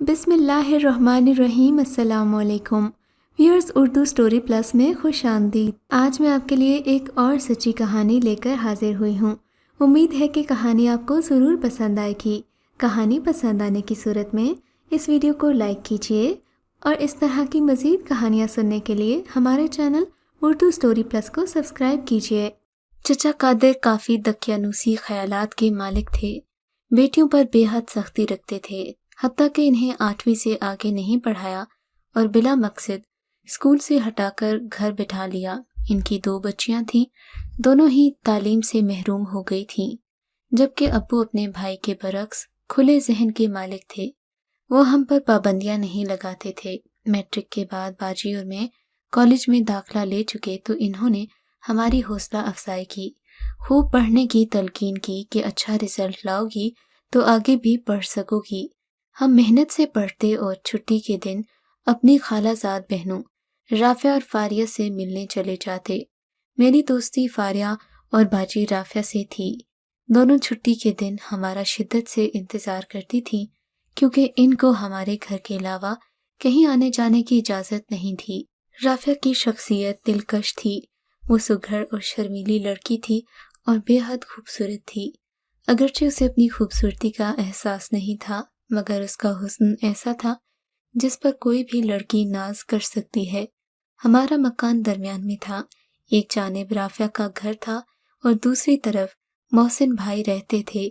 बिस्मिल्लाहिर्रहमानिर्रहीम। अस्सलाम वालेकुम व्यूअर्स, उर्दू स्टोरी प्लस में खुश आमदीद। आज मैं आपके लिए एक और सच्ची कहानी लेकर हाजिर हुई हूँ। उम्मीद है कि कहानी आपको ज़रूर पसंद आएगी। कहानी पसंद आने की सूरत में इस वीडियो को लाइक कीजिए और इस तरह की मज़ीद कहानियाँ सुनने के लिए हमारे चैनल उर्दू स्टोरी प्लस को सब्सक्राइब कीजिए। चचा कादिर काफ़ी दकियानूसी ख्यालात के मालिक थे। बेटियों पर बेहद सख्ती रखते थे, हत्ता कि इन्हें 8वीं से आगे नहीं पढ़ाया और बिला मकसद स्कूल से हटाकर घर बिठा लिया। इनकी 2 बच्चियां थीं, दोनों ही तालीम से महरूम हो गई थीं, जबकि अब्बू अपने भाई के बरक्स खुले जहन के मालिक थे। वो हम पर पाबंदियां नहीं लगाते थे। मैट्रिक के बाद बाजी और मैं कॉलेज में दाखिला ले चुके तो इन्होंने हमारी हौसला अफजाई की, खूब पढ़ने की तलकीन की कि अच्छा रिजल्ट लाओगी तो आगे भी पढ़ सकोगी। हम मेहनत से पढ़ते और छुट्टी के दिन अपनी खालाजाद बहनों राफिया और फारिया से मिलने चले जाते। मेरी दोस्ती फारिया और बाजी राफिया से थी। दोनों छुट्टी के दिन हमारा शिद्दत से इंतज़ार करती थीं, क्योंकि इनको हमारे घर के अलावा कहीं आने जाने की इजाज़त नहीं थी। राफिया की शख्सियत दिलकश थी। वो सुघड़ और शर्मीली लड़की थी और बेहद खूबसूरत थी। अगरचे उसे अपनी खूबसूरती का एहसास नहीं था, मगर उसका हुस्न ऐसा था जिस पर कोई भी लड़की नाज कर सकती है। हमारा मकान दरमियान में था। एक जानिब राफिया का घर था और दूसरी तरफ मोहसिन भाई रहते थे।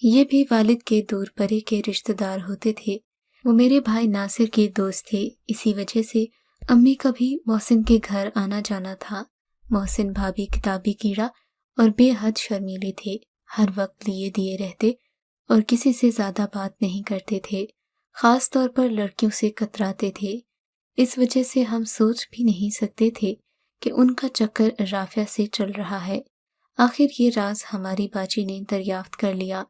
ये भी वालिद के दूर परे के रिश्तेदार होते थे। वो मेरे भाई नासिर के दोस्त थे। इसी वजह से अम्मी का भी मोहसिन के घर आना जाना था। मोहसिन भाभी किताबी कीड़ा और बेहद शर्मीले थे। हर वक्त लिए दिए रहते और किसी से ज़्यादा बात नहीं करते थे। ख़ास तौर पर लड़कियों से कतराते थे। इस वजह से हम सोच भी नहीं सकते थे कि उनका चक्कर राफिया से चल रहा है। आखिर ये राज हमारी बाजी ने दरियाफ्त कर लिया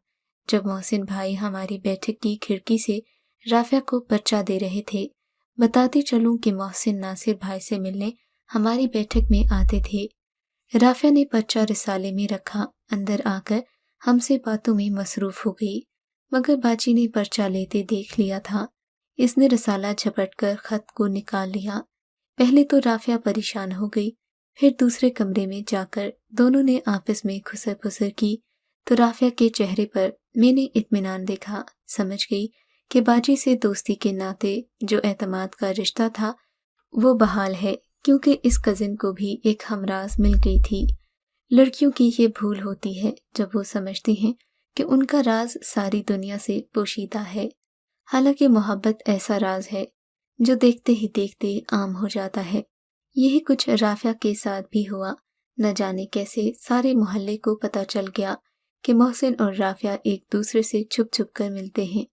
जब मोहसिन भाई हमारी बैठक की खिड़की से राफिया को पर्चा दे रहे थे। बताती चलूं कि मोहसिन नासिर भाई से मिलने हमारी बैठक में आते थे। राफिया ने पर्चा रिसाले में रखा, अंदर आकर हमसे बातों में मसरूफ हो गई, मगर बाजी ने पर्चा लेते देख लिया था। इसने रिसाला झपटकर खत को निकाल लिया। पहले तो राफिया परेशान हो गई, फिर दूसरे कमरे में जाकर दोनों ने आपस में खुसर फुसर की तो राफिया के चेहरे पर मैंने इत्मीनान देखा। समझ गई कि बाजी से दोस्ती के नाते जो एतमाद का रिश्ता था वो बहाल है, क्योंकि इस कजिन को भी एक हमराज मिल गई थी। लड़कियों की ये भूल होती है जब वो समझती हैं कि उनका राज सारी दुनिया से पोशीदा है। हालांकि मोहब्बत ऐसा राज है जो देखते ही देखते आम हो जाता है। यही कुछ राफिया के साथ भी हुआ। न जाने कैसे सारे मोहल्ले को पता चल गया कि मोहसिन और राफिया एक दूसरे से छुप छुप कर मिलते हैं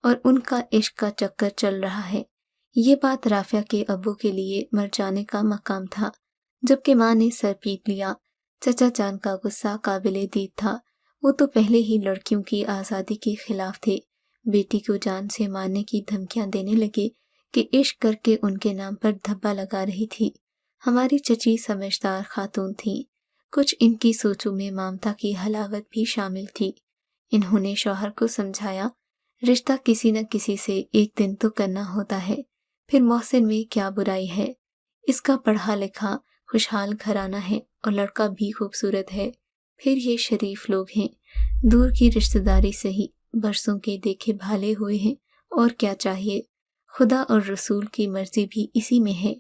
और उनका इश्क का चक्कर चल रहा है। ये बात राफिया के अब्बू के लिए मर जाने का मकाम था, जबकि माँ ने सर पीट लिया। चचा जान का गुस्सा काबिले दीद था। वो तो पहले ही लड़कियों की आज़ादी के खिलाफ थे। बेटी को जान से मारने की धमकियां देने लगे कि इश्क करके उनके नाम पर धब्बा लगा रही थी। हमारी चची समझदार खातून थी। कुछ इनकी सोचों में ममता की हलावत भी शामिल थी। इन्होंने शौहर को समझाया, रिश्ता किसी न किसी से एक दिन तो करना होता है। फिर मोहसिन में क्या बुराई है? इसका पढ़ा लिखा खुशहाल घराना है और लड़का भी खूबसूरत है। फिर ये शरीफ लोग हैं। दूर की रिश्तेदारी सही, बरसों के देखे भाले हुए हैं। और क्या चाहिए? खुदा और रसूल की मर्जी भी इसी में है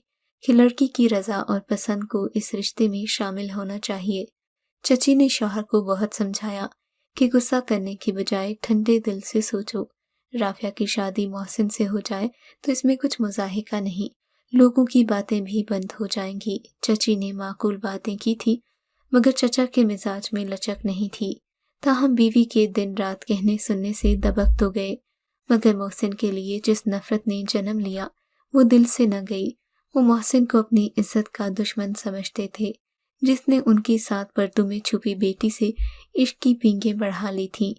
कि लड़की की रज़ा और पसंद को इस रिश्ते में शामिल होना चाहिए। चची ने शौहर को बहुत समझाया कि गुस्सा करने की बजाय ठंडे दिल से सोचो। राफिया की शादी मोहसिन से हो जाए तो इसमें कुछ मुज़ाहिका नहीं, लोगों की बातें भी बंद हो जाएंगी। चची ने माकूल बातें की थी, मगर चचा के मिजाज में लचक नहीं थी। ताहम बीवी के दिन रात कहने सुनने से दबक तो गए, मगर मोहसिन के लिए जिस नफरत ने जन्म लिया वो दिल से न गई। वो मोहसिन को अपनी इज्जत का दुश्मन समझते थे, जिसने उनकी 7 पर्दों में छुपी बेटी से इश्क की पींगें बढ़ा ली थीं।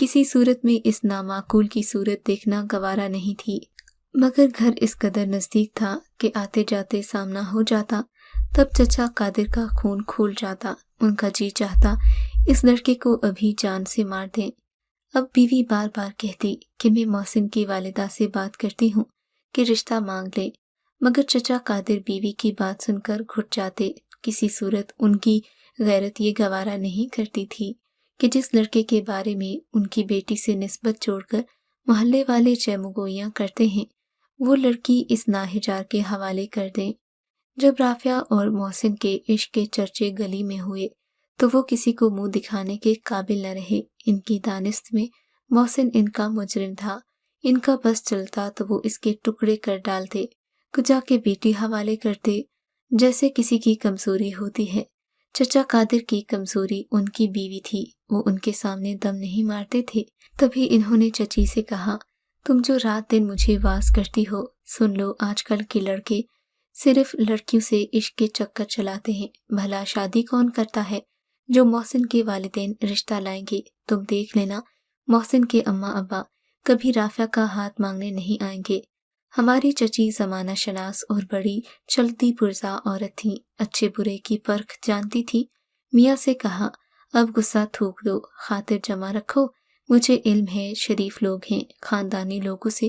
किसी सूरत में इस नामाकूल की सूरत देखना गवारा नहीं थी, मगर घर इस कदर नज़दीक था कि आते जाते सामना हो जाता। तब चचा कादिर का खून खोल जाता। उनका जी चाहता इस लड़के को अभी जान से मार दें। اب بیوی بار بار کہتی کہ میں محسن کی والدہ سے بات کرتی ہوں کہ رشتہ مانگ لے، مگر چچا قادر بیوی کی بات سن کر گھٹ جاتے۔ کسی صورت ان کی غیرت یہ گوارا نہیں کرتی تھی کہ جس لڑکے کے بارے میں ان کی بیٹی سے نسبت جوڑ کر محلے والے چیمگوئیاں کرتے ہیں وہ لڑکی اس ناہجار کے حوالے کر دیں۔ جب رافعہ اور محسن کے عشق کے چرچے گلی میں ہوئے تو وہ کسی کو منہ دکھانے کے قابل نہ رہے۔ ان کی دانست میں محسن ان کا مجرم تھا، ان کا بس چلتا تو وہ اس کے ٹکڑے کر ڈالتے، کجا کے بیٹی حوالے کرتے جیسے کسی کی کمزوری ہوتی ہے۔ چچا قادر کی کمزوری ان کی بیوی تھی، وہ ان کے سامنے دم نہیں مارتے تھے۔ تبھی انہوں نے چچی سے کہا، تم جو رات دن مجھے واز کرتی ہو، سن لو، آج کل کے لڑکے صرف لڑکیوں سے عشق کے چکر چلاتے ہیں، بھلا شادی کون کرتا ہے؟ جو محسن کے والدین رشتہ لائیں گے، تم دیکھ لینا محسن کے اماں ابا کبھی رافعہ کا ہاتھ مانگنے نہیں آئیں گے۔ ہماری چچی زمانہ شناس اور بڑی چلتی پرزا عورت تھیں، اچھے برے کی پرکھ جانتی تھی۔ میاں سے کہا، اب غصہ تھوک دو، خاطر جمع رکھو، مجھے علم ہے شریف لوگ ہیں، خاندانی لوگوں سے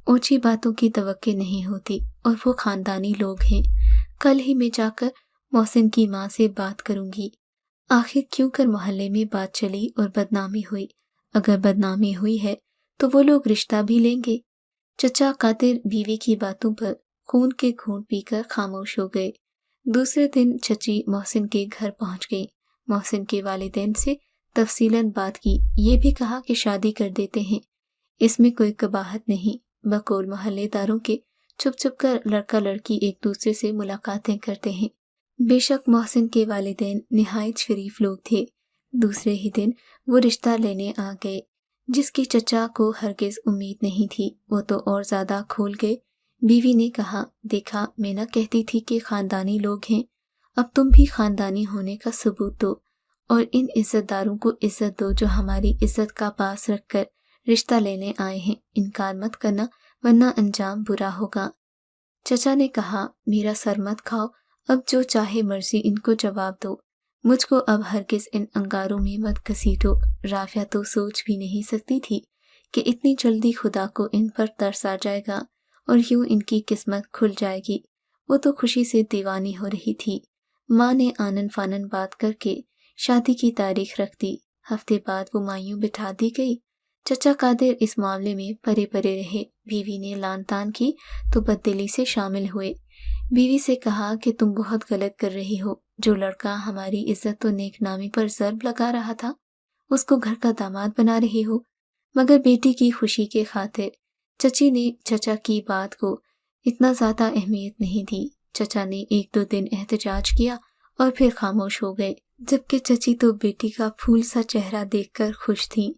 اونچی باتوں کی توقع نہیں ہوتی، اور وہ خاندانی لوگ ہیں۔ کل ہی میں جا کر محسن کی ماں سے بات کروں گی۔ آخر کیوں کر محلے میں بات چلی اور بدنامی ہوئی۔ اگر بدنامی ہوئی ہے تو وہ لوگ رشتہ بھی لیں گے۔ چچا قادر بیوی کی باتوں پر خون کے گھونٹ پی کر خاموش ہو گئے۔ دوسرے دن چچی محسن کے گھر پہنچ گئی، محسن کے والدین سے تفصیلاً بات کی، یہ بھی کہا کہ شادی کر دیتے ہیں، اس میں کوئی قباحت نہیں۔ بقول محلے داروں کے چھپ چھپ کر لڑکا لڑکی ایک دوسرے سے ملاقاتیں کرتے ہیں۔ بے شک محسن کے والدین نہایت شریف لوگ تھے۔ دوسرے ہی دن وہ رشتہ لینے آ گئے، جس کی چچا کو ہرگز امید نہیں تھی، وہ تو اور زیادہ کھول گئے۔ بیوی نے کہا، دیکھا میں نہ کہتی تھی کہ خاندانی لوگ ہیں، اب تم بھی خاندانی ہونے کا ثبوت دو، اور ان عزت داروں کو عزت دو جو ہماری عزت کا پاس رکھ کر رشتہ لینے آئے ہیں، انکار مت کرنا ورنہ انجام برا ہوگا۔ چچا نے کہا، میرا سر مت کھاؤ، اب جو چاہے مرضی ان کو جواب دو، مجھ کو اب ہرگز ان انگاروں میں مت گھسیٹو۔ رافعہ تو سوچ بھی نہیں سکتی تھی کہ اتنی جلدی خدا کو ان پر ترس آ جائے گا اور یوں ان کی قسمت کھل جائے گی۔ وہ تو خوشی سے دیوانی ہو رہی تھی۔ ماں نے آنن فانن بات کر کے شادی کی تاریخ رکھ دی۔ ہفتے بعد وہ مایوں بٹھا دی گئی۔ چچا قادر اس معاملے میں پرے پرے رہے۔ بیوی نے لان تان کی تو بددلی سے شامل ہوئے۔ بیوی سے کہا کہ تم بہت غلط کر رہی ہو، جو لڑکا ہماری عزت و نیک نامی پر ضرب لگا رہا تھا اس کو گھر کا داماد بنا رہی ہو۔ مگر بیٹی کی خوشی کے خاطر چچی نے چچا کی بات کو اتنا زیادہ اہمیت نہیں دی۔ چچا نے ایک دو دن احتجاج کیا اور پھر خاموش ہو گئے، جبکہ چچی تو بیٹی کا پھول سا چہرہ دیکھ کر خوش تھیں۔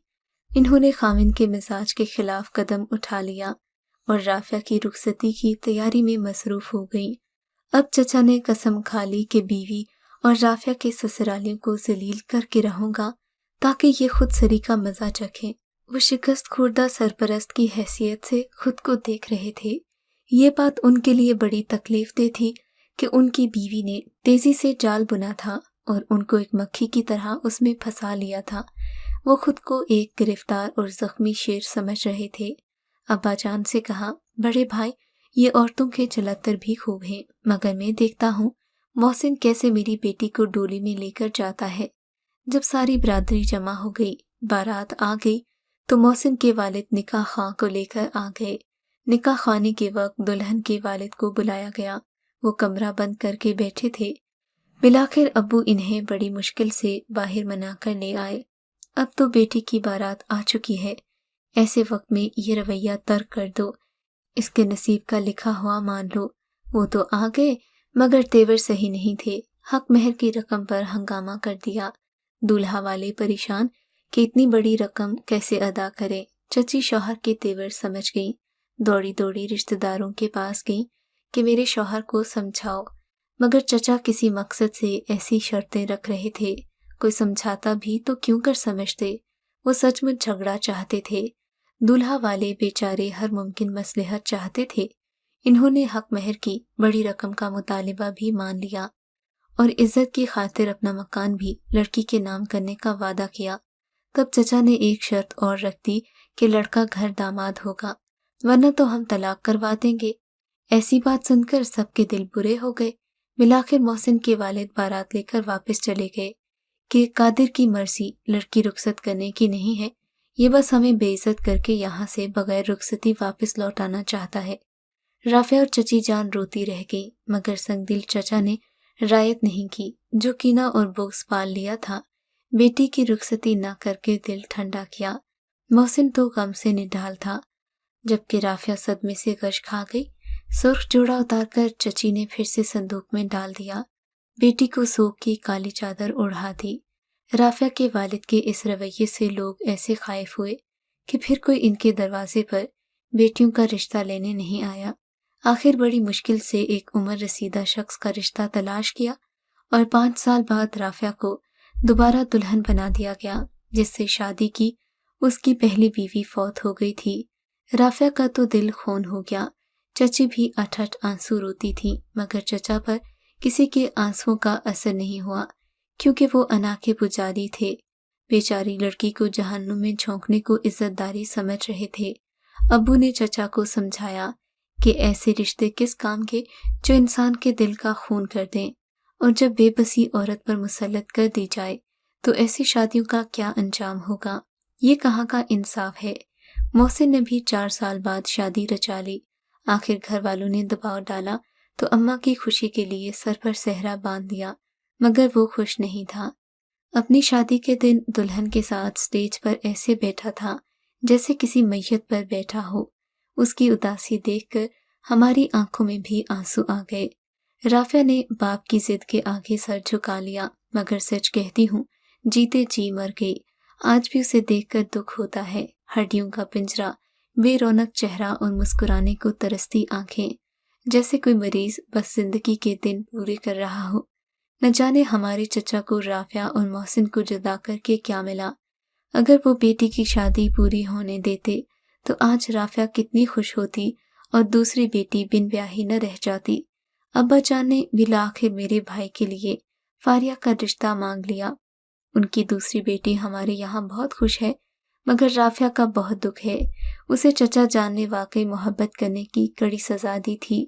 انہوں نے خاوند کے مزاج کے خلاف قدم اٹھا لیا اور رافعہ کی رخصتی کی تیاری میں مصروف ہو گئیں۔ اب چچا نے قسم کھا لی کہ بیوی اور رافعہ کے سسرالیوں کو ذلیل کر کے رہوں گا تاکہ یہ خود سری کا مزہ چکھیں۔ وہ شکست خوردہ سرپرست کی حیثیت سے خود کو دیکھ رہے تھے۔ یہ بات ان کے لیے بڑی تکلیف دہ تھی کہ ان کی بیوی نے تیزی سے جال بنا تھا اور ان کو ایک مکھی کی طرح اس میں پھنسا لیا تھا۔ وہ خود کو ایک گرفتار اور زخمی شیر سمجھ رہے تھے۔ ابا جان سے کہا، بڑے بھائی، یہ عورتوں کے چلتر بھی خوب ہیں، مگر میں دیکھتا ہوں محسن کیسے میری بیٹی کو ڈولی میں لے کر جاتا ہے۔ جب ساری برادری جمع ہو گئی، بارات آ گئی تو محسن کے والد نکاح خواہ کو لے کر آ گئے۔ نکاح خوانی کے وقت دلہن کے والد کو بلایا گیا، وہ کمرہ بند کر کے بیٹھے تھے۔ بلاخر ابو انہیں بڑی مشکل سے باہر منا کر لے آئے۔ اب تو بیٹی کی بارات آ چکی ہے، ایسے وقت میں یہ رویہ ترک کر دو، اس کے نصیب کا لکھا ہوا مان لو۔ وہ تو آ گئے مگر تیور صحیح نہیں تھے، حق مہر کی رقم پر ہنگامہ کر دیا۔ دولہا والے پریشان کہ اتنی بڑی رقم کیسے ادا کرے۔ چچی شوہر کے تیور سمجھ گئیں، دوڑی دوڑی رشتہ داروں کے پاس گئیں کہ میرے شوہر کو سمجھاؤ، مگر چچا کسی مقصد سے ایسی شرطیں رکھ رہے تھے، کوئی سمجھاتا بھی تو کیوں کر سمجھتے، وہ سچ مچ جھگڑا چاہتے تھے۔ دولہا والے بیچارے ہر ممکن مصلحت چاہتے تھے۔ انہوں نے حق مہر کی بڑی رقم کا مطالبہ بھی مان لیا اور عزت کی خاطر اپنا مکان بھی لڑکی کے نام کرنے کا وعدہ کیا तब चचा ने एक शर्त और रख दी कि लड़का घर दामाद होगा, वरना तो हम तलाक करवा देंगे। ऐसी बात सुनकर सबके दिल बुरे हो गए। मिलाकर मोहसिन के वालिद बारात लेकर वापस चले गए कि कादिर की मर्जी लड़की रुखसत करने की नहीं है, ये बस हमें बेइज्जत करके यहाँ से बगैर रुखसती वापस लौटाना चाहता है। राफिया और चची जान रोती रह गई, मगर संगदिल चचा ने रायत नहीं की। जो कीना और बुग़्ज़ पाल लिया था, बेटी की रुखसती न करके दिल ठंडा किया। मोहसिन तो गम से निढाल था, जबकि राफिया सदमे से गश खा गई। सुर्ख जोड़ा उतारकर चची ने फिर से संदूक में डाल दिया। बेटी को सोग की काली चादर ओढ़ा दी। राफिया के वालिद के इस रवैये से लोग ऐसे खाइफ हुए कि फिर कोई इनके दरवाजे पर बेटियों का रिश्ता लेने नहीं आया। आखिर बड़ी मुश्किल से एक उम्र रसीदा शख्स का रिश्ता तलाश किया और 5 साल बाद राफिया को दोबारा दुल्हन बना दिया गया, जिससे शादी की उसकी पहली बीवी फौत हो गई थी। राफिया का तो दिल खून हो गया। चची भी अठठ आंसू रोती थी, मगर चचा पर किसी के आंसुओं का असर नहीं हुआ, क्योंकि वो अना के पुजारी थे। बेचारी लड़की को जहन्नुम में झोंकने को इज्जतदारी समझ रहे थे। अब्बू ने चचा को समझाया कि ऐसे रिश्ते किस काम के जो इंसान के दिल का खून कर दें, और जब बेबसी औरत पर मुसल्लत कर दी जाए तो ऐसी शादियों का क्या अंजाम होगा। ये कहाँ का इंसाफ है। मोहसिन ने भी 4 साल बाद शादी रचा ली। आखिर घर वालों ने दबाव डाला तो अम्मा की खुशी के लिए सर पर सहरा बांध दिया, मगर वो खुश नहीं था। अपनी शादी के दिन दुल्हन के साथ स्टेज पर ऐसे बैठा था जैसे किसी मैयत पर बैठा हो। उसकी उदासी देखकर हमारी आंखों में भी आंसू आ गए। राफिया ने बाप की जिद के आगे सर झुका लिया, मगर सच कहती हूँ, जीते जी मर गई। आज भी उसे देखकर दुख होता है। हड्डियों का पिंजरा, बेरौनक चेहरा और मुस्कुराने को तरसती आंखें, जैसे कोई मरीज बस जिंदगी के दिन पूरे कर रहा हो। न जाने हमारे चचा को राफिया और मोहसिन को जुदा करके क्या मिला। अगर वो बेटी की शादी पूरी होने देते तो आज राफिया कितनी खुश होती और दूसरी बेटी बिन ब्याही न रह जाती। अब्बा जान ने बिला आखिर मेरे भाई के लिए फारिया का रिश्ता मांग लिया। उनकी दूसरी बेटी हमारे यहाँ बहुत खुश है, मगर राफिया का बहुत दुख है। उसे चचा जान ने वाकई मोहब्बत करने की कड़ी सजा दी थी।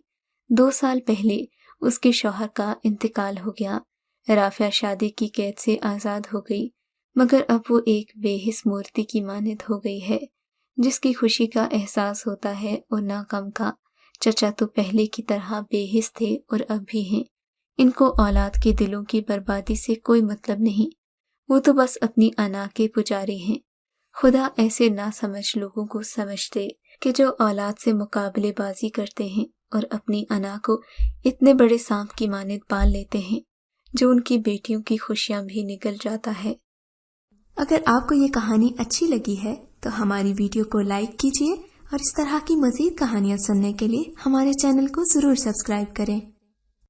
2 साल पहले उसके शौहर का इंतकाल हो गया। राफिया शादी की कैद से आज़ाद हो गई, मगर अब वो एक बेहिस मूर्ति की मानद हो गई है, जिसकी खुशी का एहसास होता है और ना गम का। चचा तो पहले की तरह बेहिस थे और अब भी हैं। इनको औलाद के दिलों की बर्बादी से कोई मतलब नहीं। वो तो बस अपनी अना के पुजारी हैं। खुदा ऐसे ना समझ लोगों को समझते कि जो औलाद से मुकाबलेबाजी करते हैं और अपनी अना को इतने बड़े सांप की मानद पाल लेते हैं, जो उनकी बेटियों की खुशियां भी निगल जाता है। अगर आपको ये कहानी अच्छी लगी है तो हमारी वीडियो को लाइक कीजिए और इस तरह की मज़ीद कहानियाँ सुनने के लिए हमारे चैनल को ज़रूर सब्सक्राइब करें।